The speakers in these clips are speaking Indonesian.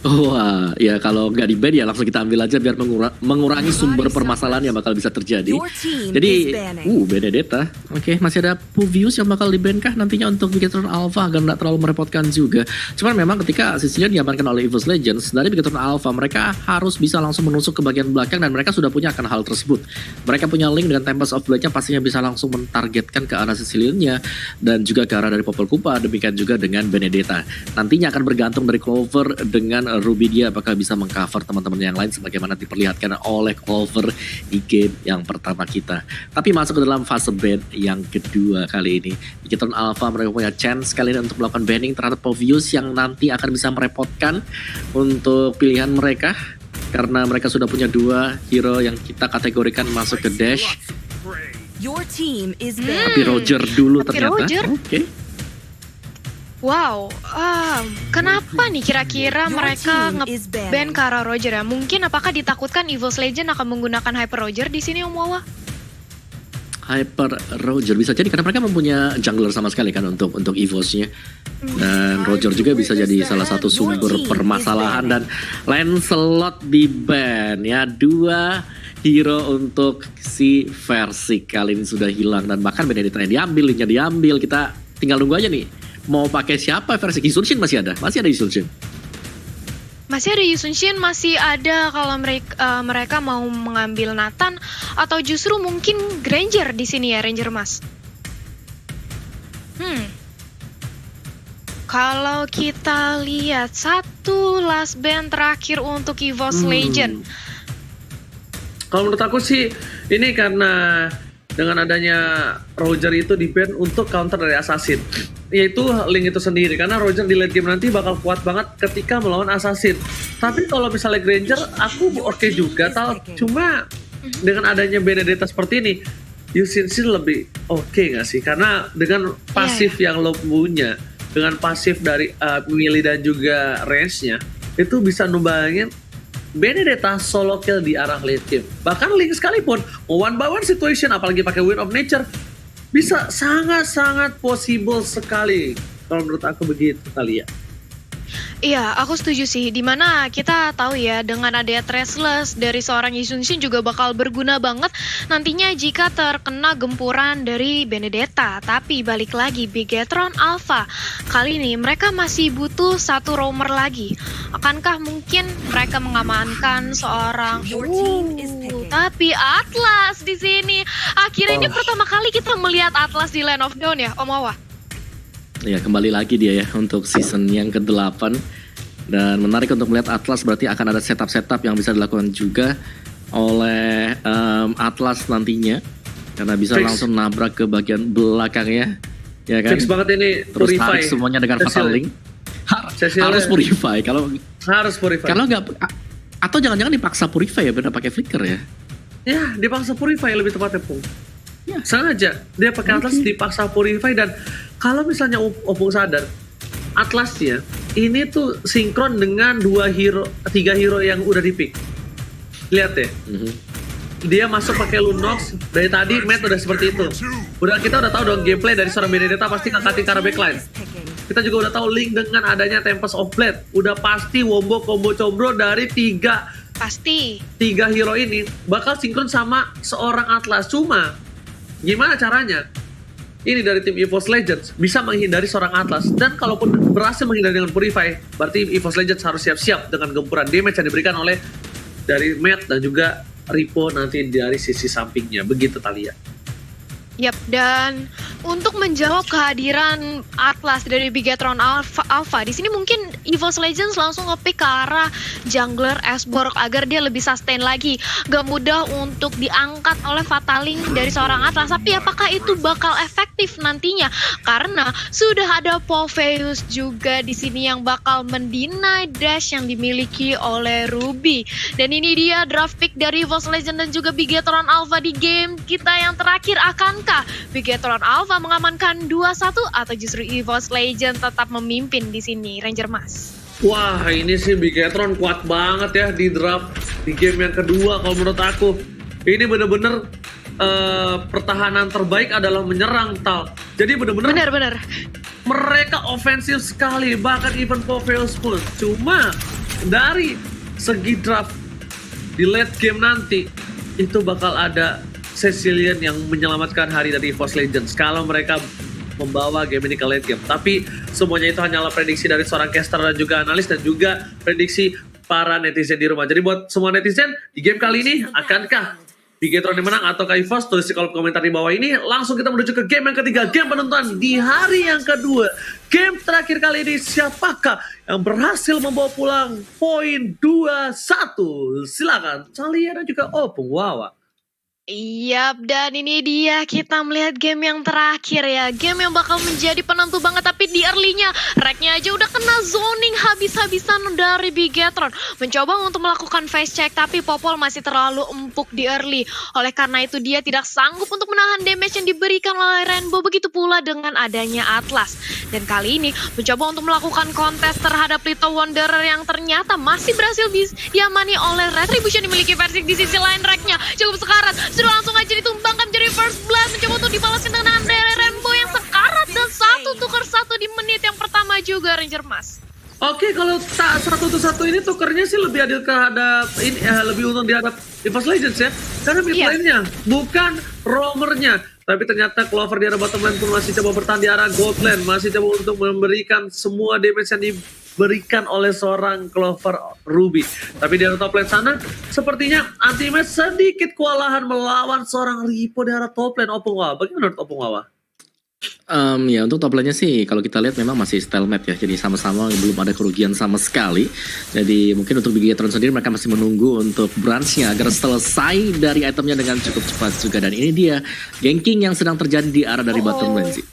Wah, ya kalau nggak di-ban ya langsung kita ambil aja biar mengurangi sumber permasalahan yang bakal bisa terjadi. Jadi, Benedetta. Oke, masih ada Puvius yang bakal di-ban kah nantinya untuk Bigetron Alpha agar nggak terlalu merepotkan juga. Cuman memang ketika Sicilian diamankan oleh EVOS Legends dari Bigetron Alpha, mereka harus bisa langsung menusuk ke bagian belakang dan mereka sudah punya akan hal tersebut. Mereka punya link dengan Tempest of Blade-nya pastinya bisa langsung mentargetkan ke arah Sicilian-nya dan juga ke arah dari Popol Kupa, demikian juga dengan Benedetta. Nantinya akan bergantung dari Clover dengan Ruby dia apakah bisa mengcover teman-teman yang lain sebagaimana diperlihatkan oleh Clover di game yang pertama kita. Tapi masuk ke dalam fase ban yang kedua kali ini. Bigetron Alpha mereka punya chance kali ini untuk melakukan banning terhadap Povius yang nanti akan bisa merepotkan untuk pilihan mereka karena mereka sudah punya dua hero yang kita kategorikan masuk ke Dash. Tapi Roger dulu ternyata. Oke. Wow, kenapa nih kira-kira mereka nge-ban ke arah Roger ya? Mungkin apakah ditakutkan EVOS Legend akan menggunakan Hyper Roger di sini Om Wawa? Hyper Roger bisa jadi karena mereka mempunyai jungler sama sekali kan untuk EVOS-nya. Dan Roger juga bisa jadi salah satu sumber permasalahan dan Lancelot di ban ya. Dua hero untuk si Versik kali ini sudah hilang dan bahkan Benedetta diambil, linknya diambil. Kita tinggal nunggu aja nih. Mau pakai siapa versi Yusun masih ada Yusun. Masih ada Yusun Shin, masih ada kalau mereka mau mengambil Nathan atau justru mungkin Granger di sini ya, Ranger Mas. Kalau kita lihat satu last ban terakhir untuk EVOS Legend. Kalau menurut aku sih ini karena dengan adanya Roger itu di-ban untuk counter dari Assassin. Yaitu link itu sendiri, karena Roger di late game nanti bakal kuat banget ketika melawan Assassin. Tapi kalau misalnya Granger, aku oke juga cuma dengan adanya Benedetta seperti ini, Yusin sih lebih oke nggak sih? Karena dengan pasif yang lo punya, dengan pasif dari melee dan juga range-nya, itu bisa numbangin Benedetta solo kill di arah late game. Bahkan Link sekalipun one by one situation, apalagi pakai Wind of Nature, bisa sangat-sangat possible sekali. Kalau menurut aku begitu kali ya. Iya, aku setuju sih. Dimana kita tahu ya, dengan adanya Traceless dari seorang Yusun Shin juga bakal berguna banget nantinya jika terkena gempuran dari Benedetta. Tapi balik lagi, Bigetron Alpha kali ini mereka masih butuh satu roamer lagi. Akankah mungkin mereka mengamankan seorang tapi Atlas di sini. Akhirnya ini pertama kali kita melihat Atlas di Land of Dawn ya, Om Wawa. Ya, kembali lagi dia ya untuk season yang ke-8. Dan menarik untuk melihat Atlas, berarti akan ada setup-setup yang bisa dilakukan juga oleh Atlas nantinya. Karena bisa langsung nabrak ke bagian belakangnya. Ya kan? Fix banget ini. Terus tarik semuanya dengan Fatal Link. Harus Purify. Harus Purify. Kalau nggak, atau jangan-jangan dipaksa Purify ya, benar pakai Flicker ya? Ya, dipaksa Purify lebih tepatnya, Pung. Ya. Sengaja dia pakai Atlas dipaksa Purify, dan kalau misalnya Opung sadar, Atlasnya ini tuh sinkron dengan 3 hero yang udah di-pick. Lihat ya. Dia masuk pakai Lunox, dari tadi Matt udah seperti itu. Kita udah tahu dong gameplay dari seorang Benedetta pasti ngangkatin ke arah backline. Kita juga udah tahu Link dengan adanya Tempest of Blade. Udah pasti wombo combo combro dari 3 hero ini bakal sinkron sama seorang Atlas. Cuma gimana caranya? Ini dari tim EVOS Legends bisa menghindari seorang Atlas, dan kalaupun berhasil menghindari dengan Purify, berarti EVOS Legends harus siap-siap dengan gempuran damage yang diberikan oleh dari Matt dan juga Ripo nanti dari sisi sampingnya. Begitu Talia. Yap, dan untuk menjawab kehadiran Atlas dari Bigetron Alpha di sini mungkin EVOS Legends langsung nge-pick ke arah jungler Esborg agar dia lebih sustain lagi. Gak mudah untuk diangkat oleh Fataling dari seorang Atlas, tapi apakah itu bakal efektif nantinya? Karena sudah ada Popheus juga di sini yang bakal mendinai dash yang dimiliki oleh Ruby. Dan ini dia draft pick dari EVOS Legends dan juga Bigetron Alpha di game kita yang terakhir. Akankah Bigetron Alpha mengamankan 2-1 atau justru EVOS Legends tetap memimpin di sini, Ranger Mas? Wah, ini sih Bigetron kuat banget ya di draft di game yang kedua kalau menurut aku. Ini bener-bener pertahanan terbaik adalah menyerang, Tal. Jadi bener-bener mereka ofensif sekali, bahkan even Popheus pun. Cuma dari segi draft di late game nanti itu bakal ada Cecilian yang menyelamatkan hari dari EVOS Legends kalau mereka membawa game ini ke late game. Tapi semuanya itu hanyalah prediksi dari seorang caster dan juga analis dan juga prediksi para netizen di rumah. Jadi buat semua netizen, di game kali ini akankah Bigetron yang menang atau EVOS? Tulis di kolom komentar di bawah ini. Langsung kita menuju ke game yang ketiga, game penentuan di hari yang kedua. Game terakhir kali ini, siapakah yang berhasil membawa pulang poin 2-1? Silakan, Calia dan juga Opung Wawa. Yap, dan ini dia kita melihat game yang terakhir ya. Game yang bakal menjadi penentu banget, tapi di early-nya Rek-nya aja udah kena zoning habis-habisan dari Bigetron. Mencoba untuk melakukan face check, tapi Popol masih terlalu empuk di early. Oleh karena itu dia tidak sanggup untuk menahan damage yang diberikan oleh Rainbow. Begitu pula dengan adanya Atlas. Dan kali ini mencoba untuk melakukan kontes terhadap Little Wanderer yang ternyata masih berhasil diamani oleh Retribution dimiliki versi di sisi lain. Rek-nya cukup sekarat. Sudah langsung aja ditumbangkan jadi first blood, mencoba untuk dibalaskan dengan Rainbow yang sekarat dan tukar satu di menit yang pertama juga Ranger Mas. Oke, kalau tak 1-1 ini tukernya sih lebih adil kehadap ini lebih untung dihadap EVOS Legends ya. Karena mid lane-nya bukan roamernya. Tapi ternyata Clover di arah bottom lane pun masih coba bertahan di arah gold lane, masih coba untuk memberikan semua damage yang diberikan oleh seorang Clover Ruby. Tapi di arah top lane sana, sepertinya Anti-Match sedikit kewalahan melawan seorang Ripo di arah top lane. Opung Wawa, bagaimana menurut Opung Wawa? Ya untuk top lane-nya sih kalau kita lihat memang masih stalemate ya, jadi sama-sama belum ada kerugian sama sekali. Jadi mungkin untuk Bigetron sendiri mereka masih menunggu untuk branch-nya agar selesai dari itemnya dengan cukup cepat juga. Dan ini dia ganking yang sedang terjadi di arah dari bottom lane sih.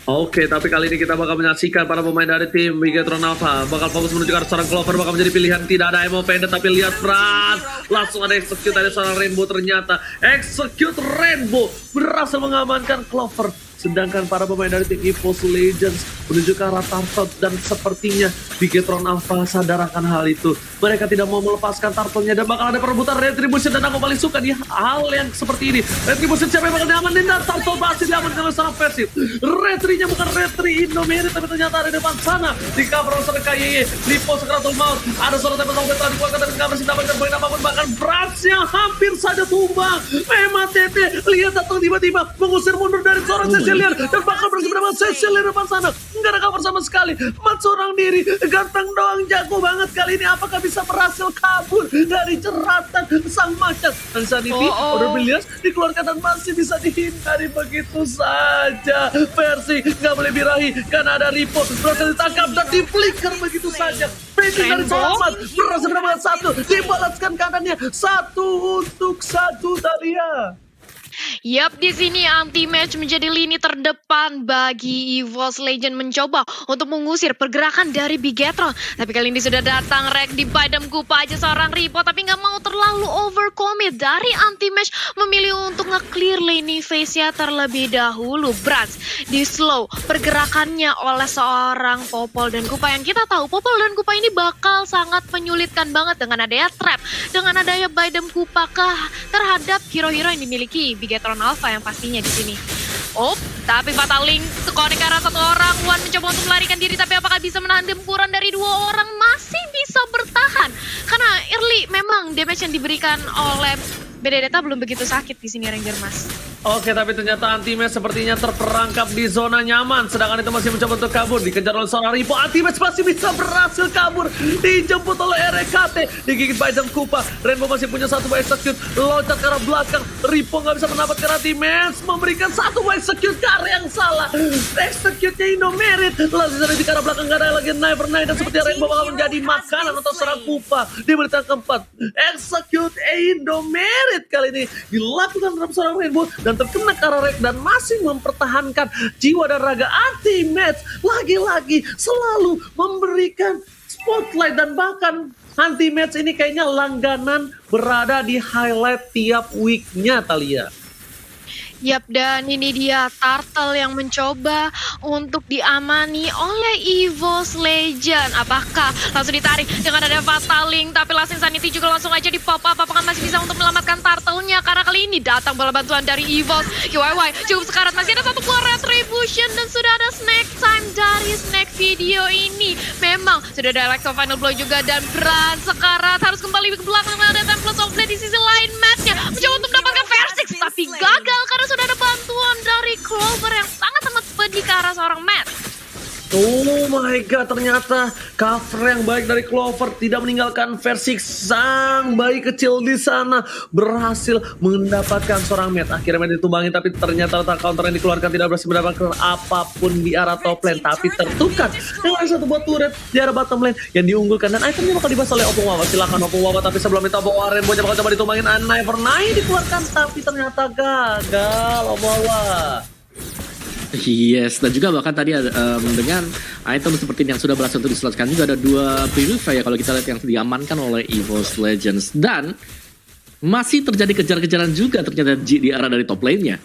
Oke, tapi kali ini kita bakal menyaksikan para pemain dari tim Bigetron Alpha bakal fokus menuju ke arah seorang Clover, bakal menjadi pilihan. Tidak ada emo pendek, tapi lihat Brad langsung ada execute dari seorang Rainbow. Ternyata execute Rainbow berhasil mengamankan Clover. Sedangkan para pemain dari tim EVOS Legends menuju ke arah Turtle dan sepertinya Bigetron Alpha sadar akan hal itu. Mereka tidak mau melepaskan Turtle-nya dan bakal ada perebutan Retribution, dan aku paling suka di hal yang seperti ini. Retribution siapa yang bakal diamanin, dan Turtle masih diamankan oleh sangat persif. Retri-nya bukan Retri Indomerit, tapi ternyata ada di depan sana. Di cover oleh seorang KYY, Lipo Sekratul Maut. Ada seorang tempat sampai telah dikeluarkan dari cover, tidak mendapatkan poin apapun. Bahkan Bratsnya hampir saja tumbang. Memang Tete, lihat datang tiba-tiba mengusir mundur dari seorang Cecilian dan bakal bersama Cecilian depan sana. Enggak ada cover sama sekali. Mat seorang diri, ganteng doang, jago banget kali ini. Apakah bisa berhasil kabur dari jeratan sang macan? Dan Sanity, Order Billions dikeluarkan dan masih bisa dihindari begitu saja. Versi nggak boleh birahi karena ada Ripo berhasil ditangkap dan di-flicker begitu saja. Finish dari Selamat berhasil mendapatkan satu, dibalaskan kanannya 1-1 Talia. Yap, di sini Anti-Match menjadi lini terdepan bagi EVOS Legend mencoba untuk mengusir pergerakan dari Bigetron. Tapi kali ini sudah datang Rek di Bidem Kupa aja seorang Ripo, tapi nggak mau terlalu overcommit. Dari Anti-Match memilih untuk nge-clear lane phase-nya terlebih dahulu. Brats di slow pergerakannya oleh seorang Popol dan Kupa, yang kita tahu Popol dan Kupa ini bakal sangat menyulitkan banget dengan adanya trap, dengan adanya Bidem Kupa terhadap hero-hero yang dimiliki Bigetron Alpha yang pastinya di sini. Tapi Fatal Link connect ke arah satu orang. Wan mencoba untuk melarikan diri, tapi apakah bisa menahan gempuran dari dua orang? Masih bisa bertahan karena early memang damage yang diberikan oleh Benedetta belum begitu sakit di sini Ranger Mas. Oke, tapi ternyata Anti-Match sepertinya terperangkap di zona nyaman. Sedangkan itu masih mencoba untuk kabur, dikejar oleh seorang Ripo. Anti-Match masih bisa berhasil kabur, dijemput oleh RKT, digigit Bidem Kupa. Rainbow masih punya satu buah execute, loncat ke arah belakang. Ripo nggak bisa mendapatkan Anti-Match, memberikan satu buah execute ke arah yang salah. Execute-nya Indomerit, lalu dari ke arah belakang nggak ada lagi Nevernight, dan seperti Rainbow bakal menjadi makanan untuk seorang Kupa. Di menit yang keempat, execute Indomerit kali ini dilakukan terhadap seorang Rainbow dan terkena ke arah Rek dan masih mempertahankan jiwa dan raga. Anti-Match lagi-lagi selalu memberikan spotlight, dan bahkan Anti-Match ini kayaknya langganan berada di highlight tiap week-nya Talia. Yap, dan ini dia Turtle yang mencoba untuk diamani oleh EVOS Legend. Apakah langsung ditarik dengan ada Fataling, tapi Last Insanity juga langsung aja di pop up. Apakah masih bisa untuk menyelamatkan Turtle-nya? Karena kali ini datang bola bantuan dari EVOS. KYY cukup sekarat, masih ada satu buah Retribution dan sudah ada Snake Time dari Snake video ini. Memang sudah ada Electro Final Blow juga, dan Bran sekarat harus kembali ke belakang. Ada Templars of Blade di sisi lain, Matt-nya mencoba untuk mendapatkan Versix, tapi gagal karena sudah ada bantuan dari Clover yang sangat-sangat pedih ke arah seorang Matt. Oh my god, ternyata cover yang baik dari Clover tidak meninggalkan Versix. Sang bayi kecil di sana berhasil mendapatkan seorang Matt. Akhirnya Matt ditumbangin, tapi ternyata letak counter yang dikeluarkan tidak berhasil mendapatkan apapun di arah top lane. Tapi tertukar dengan satu buah turret di arah bottom lane yang diunggulkan, dan itemnya bakal dibahas oleh Opung Wawa. Silakan Opung Wawa, tapi sebelum itu Opung Wawa Rainbow-nya bakal coba ditumbangin. Anai dikeluarkan, tapi ternyata gagal Opung Wawa. Yes, dan juga bahkan tadi dengan item seperti ini yang sudah berhasil untuk diselesaikan juga ada 2 Purify ya kalau kita lihat yang diamankan oleh EVOS Legends, dan masih terjadi kejar-kejaran juga ternyata di arah dari top lane-nya.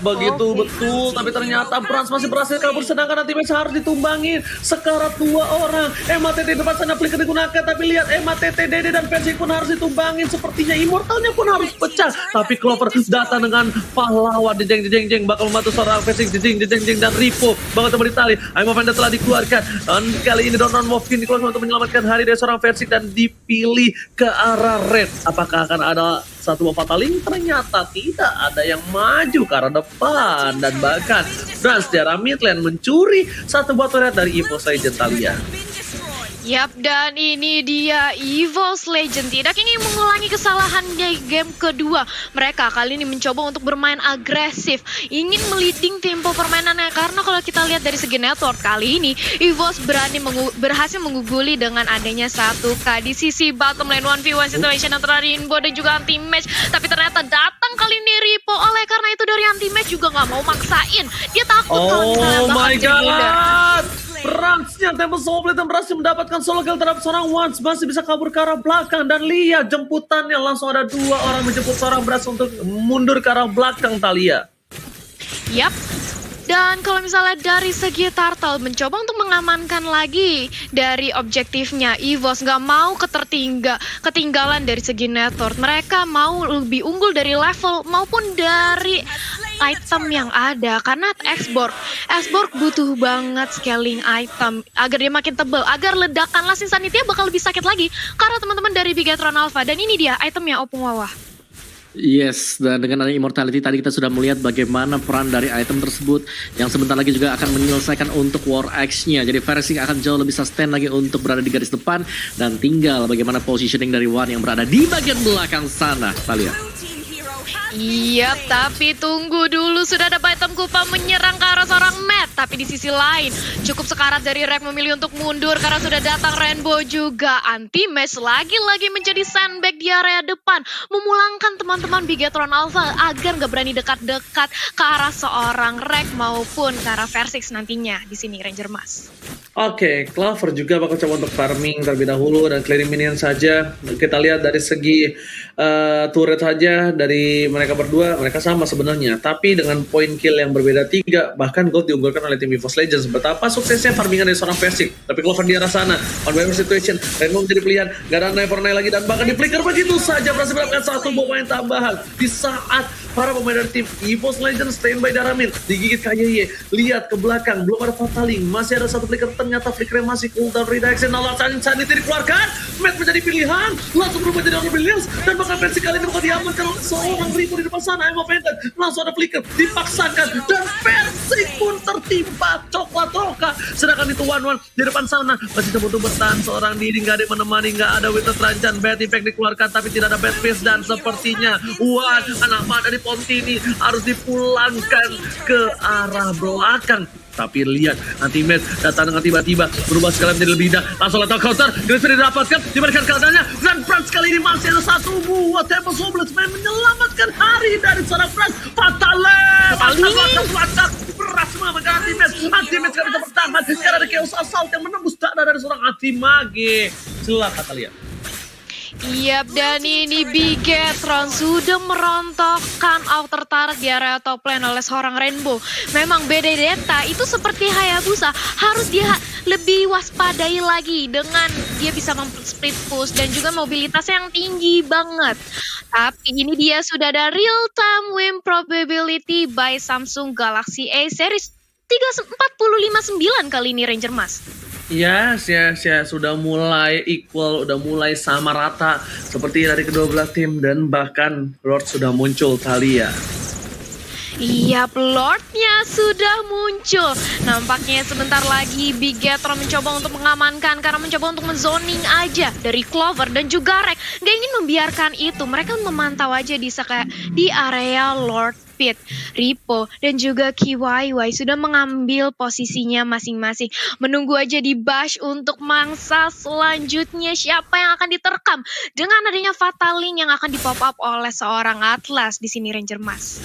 Begitu betul, tapi ternyata Brans masih berhasil kabur, sedangkan nanti match harus ditumbangin. Sekarat 2 orang. MATT depan sana flicker digunakan, tapi lihat MATT, Dede dan Versix pun harus ditumbangin. Sepertinya Immortalnya pun harus pecah, tapi Clover datang dengan pahlawan. Jeng bakal membantu seorang Versix. Jeng dan Ripo bakal coba ditali. Aimo Vendor telah dikeluarkan, dan kali ini Don Wolfkin dikeluarkan untuk menyelamatkan hari dari seorang Versix dan dipilih ke arah red. Apakah akan ada satu buah Fataling? Ternyata tidak ada yang maju ke arah depan, dan bahkan Brans di arah mid lane mencuri satu buah turret dari EVOS Legend Talia. Yap, dan ini dia EVOS Legend tidak ingin mengulangi kesalahan di game kedua. Mereka kali ini mencoba untuk bermain agresif, ingin meliding tempo permainannya, karena kalau kita lihat dari segi network kali ini EVOS berhasil mengguguli dengan adanya 1K di sisi bottom lane 1v1 situation antara Rainbow dan juga Anti-Match. Tapi ternyata datang kali ini Ripo, oleh karena itu dari Anti-Match juga nggak mau maksain. Dia takut kalau misalnya bakal jadi blunder. Bransnya Tempest of Blade berhasil mendapatkan solo kill terhadap seorang Once, masih bisa kabur ke arah belakang, dan lihat jemputannya langsung ada 2 orang menjemput seorang Brans untuk mundur ke arah belakang Talia. Yap. Dan kalau misalnya dari segi Turtle mencoba untuk mengamankan lagi dari objektifnya, EVOS nggak mau ketinggalan dari segi network. Mereka mau lebih unggul dari level maupun dari item yang ada, karena Xborg butuh banget scaling item agar dia makin tebal, agar ledakan Last Insanity bakal lebih sakit lagi karena teman-teman dari Bigetron Alpha. Dan ini dia itemnya Opung Wawa. Yes, dan dengan adanya Immortality tadi kita sudah melihat bagaimana peran dari item tersebut yang sebentar lagi juga akan menyelesaikan untuk War X-nya. Jadi Versix akan jauh lebih sustain lagi untuk berada di garis depan, dan tinggal bagaimana positioning dari Wan yang berada di bagian belakang sana. Kita lihat. Iya, tapi tunggu dulu, sudah ada item Kupa menyerang ke arah seorang Matt. Tapi di sisi lain, cukup sekarat dari Rek memilih untuk mundur karena sudah datang Rainbow juga. Anti-Match lagi-lagi menjadi sandbag di area depan, memulangkan teman-teman Bigetron Alpha agar nggak berani dekat-dekat ke arah seorang Rek maupun ke arah Versix nantinya di sini Ranger Mas. Oke, Clover juga bakal coba untuk farming terlebih dahulu dan clearing minion saja. Kita lihat dari segi turret saja dari mereka berdua, mereka sama sebenarnya, tapi dengan poin kill yang berbeda 3, bahkan gold diunggulkan oleh tim EVOS Legends. Betapa suksesnya farmingan dari seorang Versix, tapi Clover di arah sana, on by situation, Rainbow menjadi pilihan, gak ada Nevernight lagi, dan bahkan di flicker begitu saja berhasil mendapatkan satu pemain tambahan di saat para pemain dari tim EVOS Legends standby darah mid, digigit KYY. Lihat ke belakang, belum ada Fataling, masih ada satu flicker, ternyata flickernya masih cooldown redirection. Alasan Insanity dikeluarkan, Matt menjadi pilihan, langsung berubah jadi Honorable Williams, dan bahkan Versix kali ini bakal diamankan oleh seorang Ripo di depan sana. Aimo Vendor langsung ada flicker, dipaksakan, dan Versix pun tertimpa coklat roka. Sedangkan itu One di depan sana masih coba untuk bertahan seorang diri, nggak ada yang menemani, nggak ada Wither Tranjan. Bad Impact dikeluarkan, tapi tidak ada Bad Face, dan sepertinya anak mana dari Pontini harus dipulangkan ke arah belakang. Tapi lihat, Anti-Match datang dengan tiba-tiba berubah sekali menjadi lebih indah, langsung letak counter, Griffin didapatkan, diberikan keadaannya, dan Brans kali ini masih ada satu buah Tempest of Blade menyelamatkan hari dari seorang Brans. Fataling berhasil mengamankan Anti-Match gak bisa bertahan karena ada Chaos Assault yang menembus dada dari seorang Anti-Mage. Silakan kalian. Yap, dan ini Bigetron sudah merontokkan outer turret di area top lane oleh seorang Rainbow. Memang Benedetta itu seperti Hayabusa, harus dia lebih waspadai lagi dengan dia bisa split push dan juga mobilitas yang tinggi banget. Tapi ini dia sudah ada real time win probability by Samsung Galaxy A series 345.9 kali ini Ranger Mas. Yes, sudah mulai equal, udah mulai sama rata seperti dari kedua belah tim dan bahkan Lord sudah muncul Thalia. Iya, Lordnya sudah muncul. Nampaknya sebentar lagi Bigetron mencoba untuk mengamankan karena mencoba untuk menzoning aja dari Clover dan juga Rek. Gak ingin membiarkan itu, mereka memantau aja di area Lord Pit. Ripo dan juga KYY sudah mengambil posisinya masing-masing. Menunggu aja di Bash untuk mangsa selanjutnya siapa yang akan diterkam dengan adanya Fatal Link yang akan dipop up oleh seorang Atlas di sini Ranger Mas.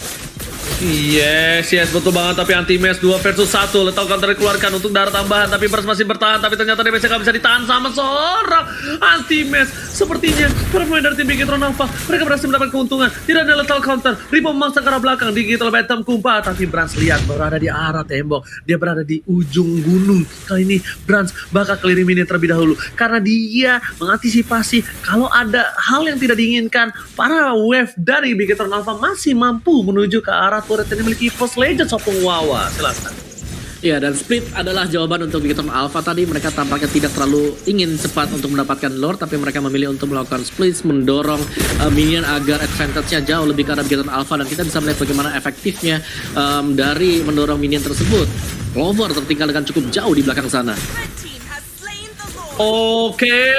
Yes, betul banget. Tapi anti-match 2 versus 1. Lethal counter dikeluarkan untuk darah tambahan. Tapi Brans masih bertahan. Tapi ternyata damage-nya gak bisa ditahan sama seorang anti-match. Sepertinya para pemain dari tim Bigetron Alpha, mereka berhasil mendapat keuntungan. Tidak ada lethal counter. Ripo memangsa ke arah belakang. Digital Batam Kumpa. Tapi Brans lihat berada di arah tembok. Dia berada di ujung gunung. Kali ini Brans bakal clear minion terlebih dahulu. Karena dia mengantisipasi kalau ada hal yang tidak diinginkan. Para wave dari Bigetron Alpha masih mampu menuju ke arah turret yang dimiliki EVOS Legends Opung Wawa. Silakan. Ya, dan split adalah jawaban untuk Bigetron Alpha tadi. Mereka tampaknya tidak terlalu ingin cepat untuk mendapatkan Lord, tapi mereka memilih untuk melakukan split, mendorong minion agar advantage-nya jauh lebih ke arah Bigetron Alpha. Dan kita bisa melihat bagaimana efektifnya dari mendorong minion tersebut. Clover tertinggal dengan cukup jauh di belakang sana. Oke,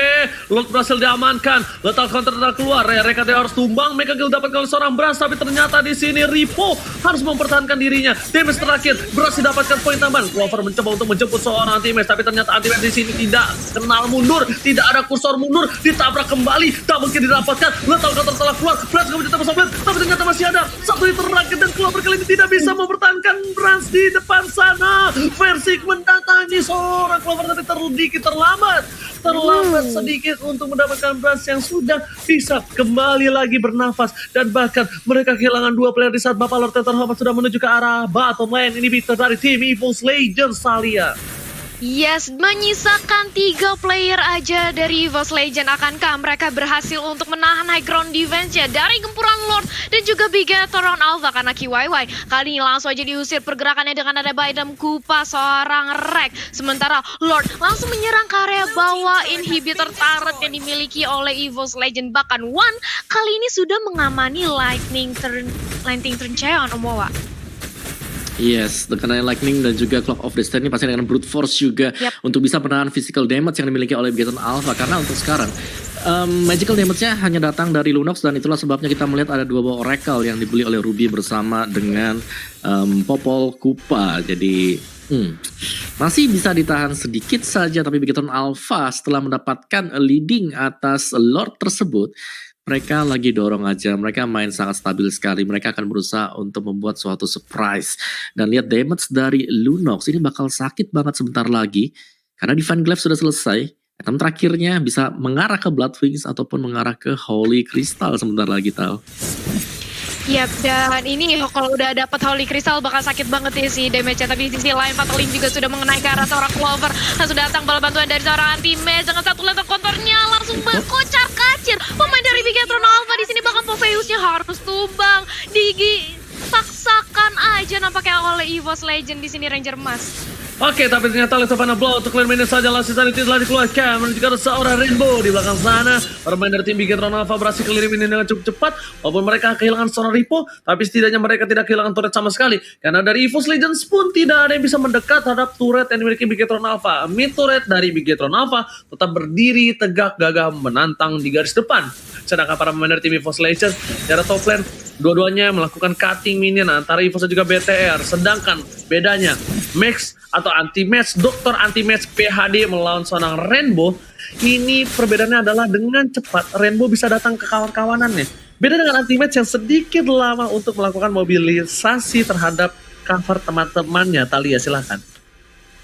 Lord berhasil diamankan. Lethal counter telah keluar. Reka harus tumbang. Mega Kill dapat oleh seorang Brans, tapi ternyata di sini Ripo harus mempertahankan dirinya. Damage terakhir berhasil dapatkan poin tambahan. Clover mencoba untuk menjemput seorang anti-match, tapi ternyata anti-match di sini tidak kenal mundur, tidak ada kursor mundur, ditabrak kembali, tak mungkin didapatkan. Lethal counter telah keluar. Brans gak bisa tembus, tapi ternyata masih ada satu hit terakhir dan Clover kali ini tidak bisa mempertahankan Brans di depan sana. Versik mendatangi seorang Clover, tapi terlambat sedikit untuk mendapatkan Brans yang sudah bisa kembali lagi bernafas. Dan bahkan mereka kehilangan 2 player di saat Bapak Lord terhormat sudah menuju ke arah bottom lane. Ini victor dari tim EVOS Legends Thalia. Yes, menyisakan 3 player aja dari EVOS Legend. Akankah mereka berhasil untuk menahan high ground defense-nya dari gempuran Lord dan juga Bigetron Alpha? Karena KYY kali ini langsung aja diusir pergerakannya dengan ada Baidam Kupa seorang Rek. Sementara Lord langsung menyerang ke area bawah inhibitor turret yang dimiliki oleh EVOS Legend. Bahkan One kali ini sudah mengamani Lightning Turn Cheon Omowa. Yes, terkena Lightning dan juga Clock of Destiny pasti dengan brute force juga untuk bisa menahan physical damage yang dimiliki oleh Bigetron Alpha. Karena untuk sekarang magical damage-nya hanya datang dari Lunox, dan itulah sebabnya kita melihat ada 2 buah Oracle yang dibeli oleh Ruby bersama dengan Popol Kupa. Jadi masih bisa ditahan sedikit saja, tapi Bigetron Alpha setelah mendapatkan leading atas Lord tersebut, mereka lagi dorong aja, mereka main sangat stabil sekali. Mereka akan berusaha untuk membuat suatu surprise. Dan lihat damage dari Lunox, ini bakal sakit banget sebentar lagi. Karena Divine Glaive sudah selesai. Item terakhirnya bisa mengarah ke Blood Wings ataupun mengarah ke Holy Crystal sebentar lagi, Tal. Yap, dan ini kalau udah dapat Holy Crystal bakal sakit banget ya sih damage-nya. Tapi di sisi lain Fatal Link juga sudah mengenai ke arah seorang Clover. Langsung datang bala bantuan dari seorang anti-match dengan satu lethal counternya langsung berkocar kacir. Pemain dari Bigetron Alpha di sini bahkan Popheusnya harus tumbang. Paksakan aja nampaknya oleh EVOS Legend di sini Ranger Mas. Oke, tapi ternyata Let's Savannah Blow untuk clear minion saja. Last Insanity telah dikeluarkan menuju ke seorang Rainbow di belakang sana. Pemain dari tim Bigetron Alpha berhasil clear minion dengan cukup cepat. Walaupun mereka kehilangan seorang Ripo, tapi setidaknya mereka tidak kehilangan turret sama sekali. Karena dari EVOS Legends pun tidak ada yang bisa mendekat terhadap turret yang dimiliki Bigetron Alpha. Mid turret dari Bigetron Alpha tetap berdiri tegak gagah menantang di garis depan. Sedangkan para pemain dari tim EVOS Legends dari top lane, dua-duanya melakukan cutting minion antara EVOS dan juga BTR. Sedangkan bedanya Max atau anti-match, Dokter anti-match PHD melawan seorang Rainbow, ini perbedaannya adalah dengan cepat Rainbow bisa datang ke kawan-kawanannya. Beda dengan anti-match yang sedikit lama untuk melakukan mobilisasi terhadap cover teman-temannya. Thalia, silahkan.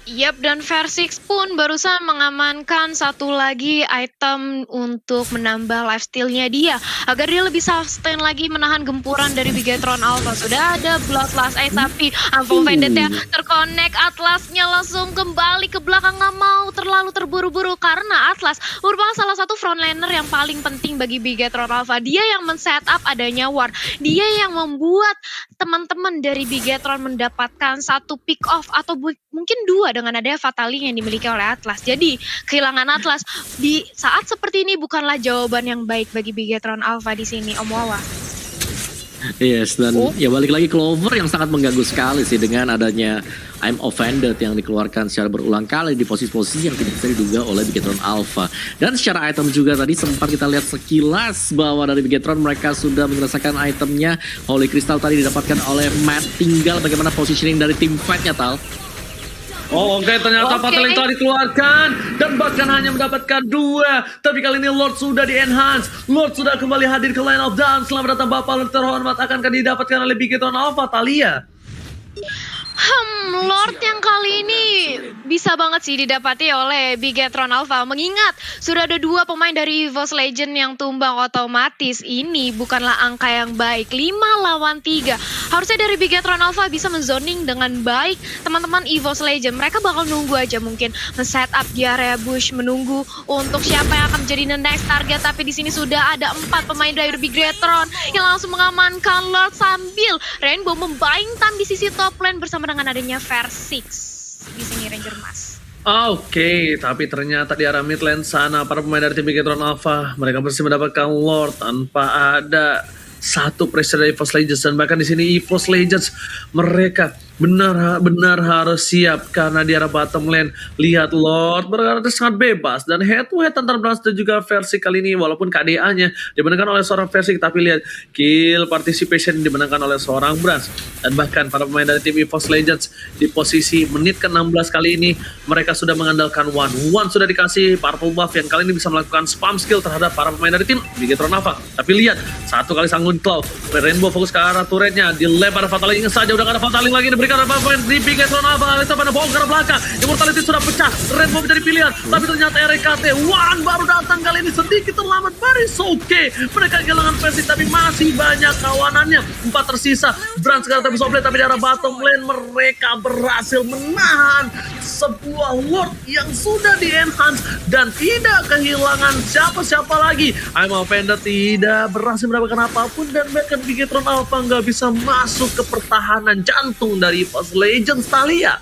Yap, dan Versix pun barusan mengamankan satu lagi item untuk menambah lifesteal-nya dia agar dia lebih sustain lagi menahan gempuran dari Bigetron Alpha. Sudah ada Bloodlust tapi Unfold Vendetta terkonek, Atlasnya langsung kembali ke belakang, nggak mau terlalu terburu-buru karena Atlas merupakan salah satu frontliner yang paling penting bagi Bigetron Alpha. Dia yang men-setup adanya ward, dia yang membuat teman-teman dari Bigetron mendapatkan satu pick off atau mungkin dua dengan adanya Fatali yang dimiliki oleh Atlas. Jadi kehilangan Atlas di saat seperti ini bukanlah jawaban yang baik bagi Bigetron Alpha di sini, Om Wawa. Yes, dan ya balik lagi Clover yang sangat mengganggu sekali sih dengan adanya I'm Offended yang dikeluarkan secara berulang kali di posisi-posisi yang tidak bisa diduga oleh Bigetron Alpha. Dan secara item juga tadi sempat kita lihat sekilas bahwa dari Bigetron mereka sudah menyelesaikan itemnya. Holy Crystal tadi didapatkan oleh Matt, tinggal bagaimana positioning dari tim fight-nya, Tal. Oh oke, ternyata Fatali telah dikeluarkan dan bahkan hanya mendapatkan 2. Tapi kali ini Lord sudah di-enhance. Lord sudah kembali hadir ke line of down. Selamat datang Bapak terhormat, akankah didapatkan oleh Bigetron Alpha, Talia? Lord yang kali ini bisa banget sih didapati oleh Bigetron Alpha. Mengingat sudah ada 2 pemain dari EVOS Legend yang tumbang, otomatis ini bukanlah angka yang baik. 5 lawan 3. Harusnya dari Bigetron Alpha bisa menzoning dengan baik teman-teman EVOS Legend. Mereka bakal nunggu aja mungkin men-setup di area bush, menunggu untuk siapa yang akan menjadi the next target. Tapi di sini sudah ada 4 pemain dari Bigetron yang langsung mengamankan Lord sambil Rainbow membayang tam di sisi top lane bersama dengan adanya Versix di sini Ranger Mas. Oke, tapi ternyata di arah mid lane sana para pemain dari tim Bigetron Alpha mereka berhasil mendapatkan Lord tanpa ada satu pressure dari EVOS Legends. Dan bahkan di sini EVOS Legends mereka benar-benar harus siap karena di arah bottom lane lihat Lord berada sangat bebas dan head to head antara Brans dan juga Versix kali ini, walaupun KDA-nya dimenangkan oleh seorang Versix, tapi lihat kill participation dimenangkan oleh seorang Brans. Dan bahkan para pemain dari tim EVOS Legends di posisi menit ke-16 kali ini mereka sudah mengandalkan one sudah dikasih purple buff yang kali ini bisa melakukan spam skill terhadap para pemain dari tim Bigetron Alpha. Tapi lihat satu kali sanggun claw, Rainbow fokus ke arah turretnya, dilempar Fatali, ingat saja udah gak ada Fatali lagi, diberikan oleh pemain di Bigetron Alpha. Itu pada bawah ke arah belakang, Immortality sudah pecah, Rainbow menjadi pilihan, tapi ternyata RKT One baru datang kali ini sedikit terlambat. Very okay, mereka kehilangan Versix tapi masih banyak kawanannya, 4 tersisa. Brand sekarang terus offlane, tapi di arah bottom lane mereka berhasil menahan sebuah Lord yang sudah di-enhance dan tidak kehilangan siapa-siapa lagi. I'm Offended tidak berhasil mendapatkan apapun dan bahkan Bigetron Alpha nggak bisa masuk ke pertahanan jantung dari EVOS Legends, Talia.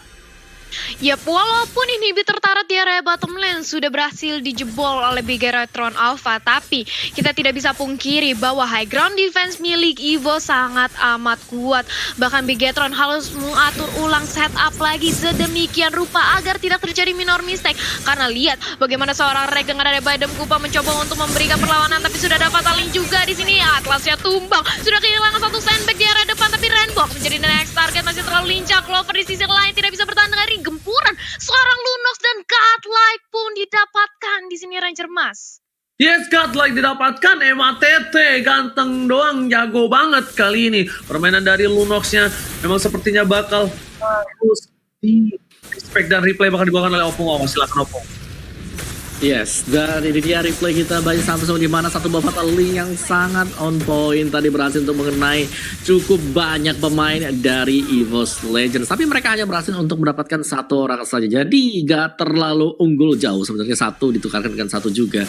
Yap, walaupun inhibitor turret di area bottom lane sudah berhasil dijebol oleh Bigetron Alpha, tapi kita tidak bisa pungkiri bahwa high ground defense milik Evo sangat amat kuat. Bahkan Bigetron harus mengatur ulang setup lagi sedemikian rupa agar tidak terjadi minor mistake. Karena lihat bagaimana seorang Rek dengan ada Badem Kupa mencoba untuk memberikan perlawanan, tapi sudah dapat taling juga di sini. Atlasnya tumbang, sudah kehilangan satu sandbag di area depan, tapi Rainbow menjadi next target, masih terlalu lincah. Clover di sisi lain tidak bisa bertahan dengan gempuran seorang Lunox dan Godlike pun didapatkan di sini Ranger Mas. Yes, Godlike didapatkan. MATT ganteng doang, jago banget kali ini. Permainan dari Lunox-nya memang sepertinya bakal harus di respect dan replay bakal dibawakan oleh Opung. Oh, silakan Opung. Yes, dan ini dia replay kita banyak Samsung di mana satu buff link yang sangat on point tadi berhasil untuk mengenai cukup banyak pemain dari EVOS Legends. Tapi mereka hanya berhasil untuk mendapatkan satu orang saja. Jadi gak terlalu unggul jauh sebenarnya, satu ditukarkan dengan satu juga.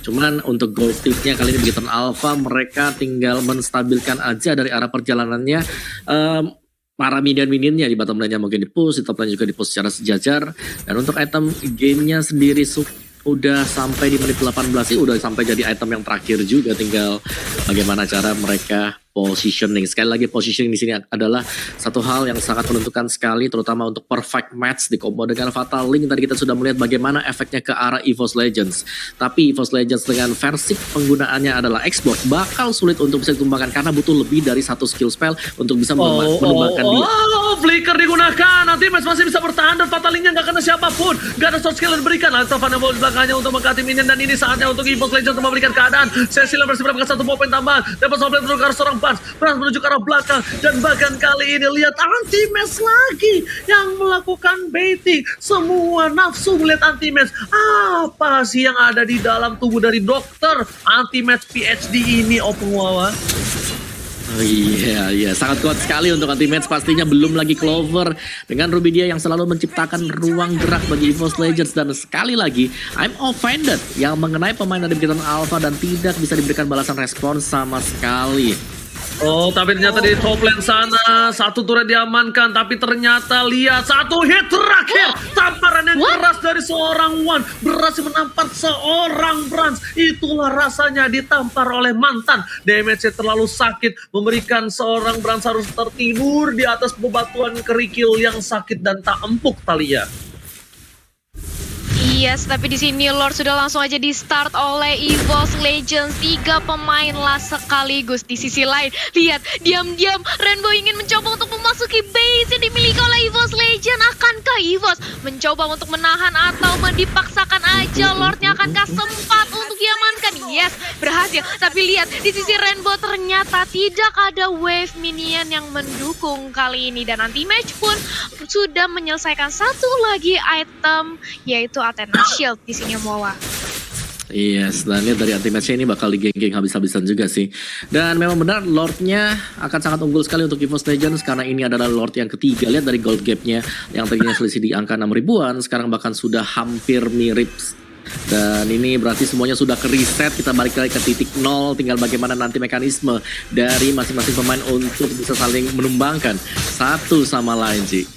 Cuman untuk gold tipnya kali ini Bigetron Alpha mereka tinggal menstabilkan aja dari arah perjalanannya. Para minion-minionnya di bottom lane-nya mungkin di-push, di top lane juga di-push secara sejajar. Dan untuk item game-nya sendiri udah sampai di menit 18 sih, udah sampai jadi item yang terakhir juga, tinggal bagaimana cara mereka positioning. Sekali lagi positioning di sini adalah satu hal yang sangat menentukan sekali, terutama untuk perfect match di combo dengan Fatal Link. Tadi kita sudah melihat bagaimana efeknya ke arah EVOS Legends. Tapi EVOS Legends dengan versi penggunaannya adalah Xbox bakal sulit untuk bisa ditumbangkan karena butuh lebih dari satu skill spell untuk bisa menumbangkan dia. Flicker digunakan, nanti Mas masih bisa bertahan dan Fatal Link-nya gak kena siapapun. Gak ada short skill yang diberikan. Altovan yang di belakangnya untuk mengkati minion dan ini saatnya untuk EVOS Legends untuk memberikan keadaan. Cecil bersih mendapatkan satu poin tambahan. Dapat softplay untuk seorang Barnes menuju ke arah belakang, dan bahkan kali ini lihat Anti-Match lagi yang melakukan baiting. Semua nafsu melihat Anti-Match. Apa sih yang ada di dalam tubuh dari dokter Anti-Match PhD ini, Opung Wawa? Oh iya, sangat kuat sekali untuk Anti-Match, pastinya belum lagi Clover dengan Rubidia yang selalu menciptakan ruang gerak bagi EVOS Legends, dan sekali lagi I'm offended yang mengenai pemain dari Bigetron Alpha dan tidak bisa diberikan balasan respons sama sekali. Oh, tapi ternyata di top lane sana satu turret diamankan, tapi ternyata lihat satu hit terakhir, tamparan yang keras dari seorang Wan berhasil menampar seorang Brans. Itulah rasanya ditampar oleh mantan. Damage-nya terlalu sakit, memberikan seorang Brans harus tertidur di atas bebatuan kerikil yang sakit dan tak empuk, Talia. Yes, tapi di sini Lord sudah langsung aja di start oleh EVOS Legends. 3 pemain lah sekaligus. Di sisi lain, lihat diam-diam Rainbow ingin mencoba untuk memasuki base yang dimiliki oleh EVOS Legends. Akankah EVOS mencoba untuk menahan atau dipaksakan aja Lordnya? Akankah sempat untuk diamankan? Yes, berhasil. Tapi lihat di sisi Rainbow ternyata tidak ada wave minion yang mendukung kali ini, dan Anti-Match pun sudah menyelesaikan satu lagi item, yaitu Athena Shield di sini, Moa. Yes, dan lihat dari Anti-Match ini bakal digeng-geng habis-habisan juga sih. Dan memang benar Lordnya akan sangat unggul sekali untuk EVOS Legends karena ini adalah Lord yang ketiga. Lihat dari gold gapnya yang tadinya selisih di angka 6 ribuan, sekarang bahkan sudah hampir mirip. Dan ini berarti semuanya sudah ke reset, kita balik lagi ke titik nol, tinggal bagaimana nanti mekanisme dari masing-masing pemain untuk bisa saling menumbangkan satu sama lain sih.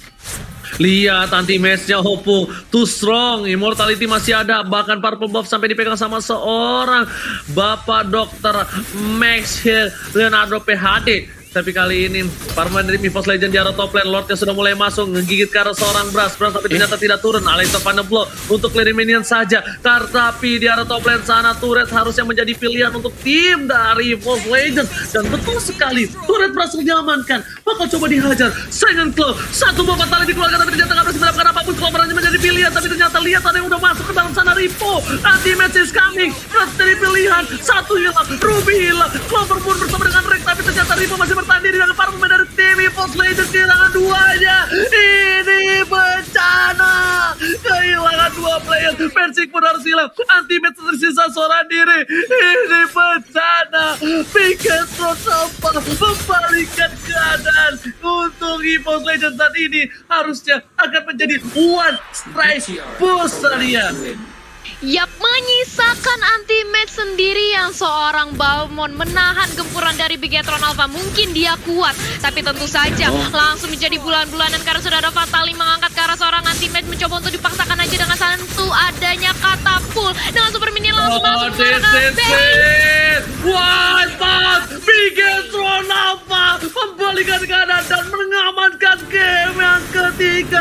Lihat Anti-Match-nya Opung, too strong, immortality masih ada, bahkan purple buff sampai dipegang sama seorang Bapak Dokter Max Hill Leonardo PhD. Tapi kali ini Parman dari EVOS Legends di arah top lane, Lordnya sudah mulai masuk, ngegigit ke arah seorang Brans tapi ternyata tidak turun. Alexa Final Blow untuk clear minion saja. Tapi di arah top lane sana turret harusnya menjadi pilihan untuk tim dari EVOS Legends. Dan betul sekali, turret berhasil diamankan. Bakal coba dihajar, Silent Claw, satu babat tali dikeluarkan tapi ternyata nggak berhasil mendapatkan apapun. Clover hanya menjadi pilihan, tapi ternyata lihat ada yang udah masuk ke dalam sana. Ripo, Anti-Match is coming, terus jadi pilihan. Satu hilang, Ruby hilang, Clover pun bersama dengan Rex, tapi ternyata Ripo masih bertahan diri dengan para pemain dari tim EVOS Legends. Kehilangan duanya, ini bencana, kehilangan 2 player. Persik pun harus hilang, Anti-Match tersisa seorang diri, ini bencana. Bigetron Alpha membalikkan keadaan untuk EVOS Legends saat ini, harusnya akan menjadi one strike push Talia. Yap, menyisakan Anti-Match sendirian. Seorang Balmond menahan gempuran dari Bigetron Alpha. Mungkin dia kuat, tapi tentu saja langsung menjadi bulan-bulanan karena sudah ada Fatali mengangkat ke arah seorang Anti-Match, mencoba untuk dipaksakan aja dengan satu adanya katapul. Dengan super mini langsung masuk ke base. Wild Pass, Bigetron Alpha membalikan keadaan dan mengamankan game yang ketiga.